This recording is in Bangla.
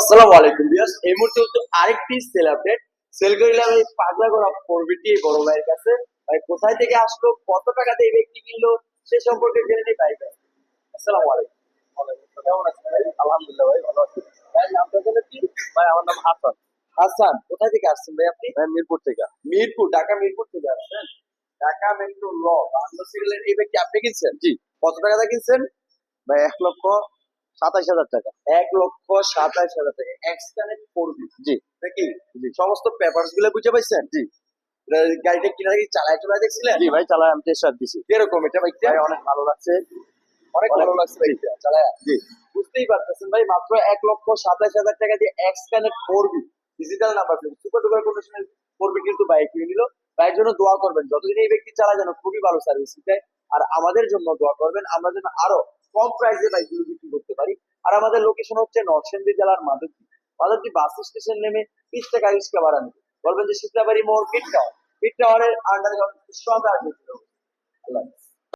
আসসালামু আলাইকুম ভিউয়ার্স, এই মুহূর্তে হচ্ছে আরেকটি সেল আপডেট। সেল করিলাম এই পাগলা করা ফোরবিটি বড় ভাইয়ের কাছে। ভাই কোথায় থেকে আসলো, কত টাকাতে এই ব্যক্তি কিনলো, সে সম্পর্কে জেনে নিই ভাই কাছে। আসসালামু আলাইকুম। কেমন আছেন ভাই? আলহামদুলিল্লাহ ভাই, ভালো আছি। ভাই নামটা যেন কি? ভাই আমার নাম হাসান। হাসান। কোথায় থেকে আসছেন ভাই আপনি? ভাই মিরপুর থেকে। মিরপুর, ঢাকা মিরপুর থেকে আসছেন। ঢাকা মেট্রো ল বাংলা সিরিয়ালের এই ব্যক্তি আপনি কিনছেন? জি। কত টাকাতে কিনছেন? ভাই 1,27,000 টাকা। 1,27,000 টাকা। এক্সকানেক্ট করবি জি। নাকি? জি। সমস্ত পেপারস গুলো বুঝে পাইছেন? জি। গাড়িটা কিনা কি চালায় চলায় দেখছিলেন? জি ভাই, চালাই, আমি টেস্ট রাইড দিছি। কিরকম এটা বাইকটা? ভাই অনেক ভালো লাগছে। অনেক ভালো লাগছে জি। বাইকটা চালায়। জি। বুঝতেই পারতেছেন ভাই, মাত্র 1,27,000 টাকা দিয়ে এক্স কানেক্ট করবি digital number plate super duper কন্ডিশনের করবি, কিন্তু বাইক কিনে নিল। তাই জন্য দোয়া করবেন, যতদিন এই ব্যক্তি চালায় যেন খুবই ভালো সার্ভিস দেয়। আর আমাদের জন্য দোয়া করবেন, আমরা যেন আরো কম প্রাইসে বাইকগুলো বিক্রি করতে পারি। আর আমাদের লোকেশন হচ্ছে নরসিংদী জেলার মাধবদী। মাধবদী বাস স্টেশন নেমে 30 টাকা রিক্সা ভাড়া নেবে। বলবেন যে শীতলাবাড়ি মোড় মিড টাওয়ার, মিড টাওয়ারের আন্ডারগ্রাউন্ড সঙ্গে আসবে।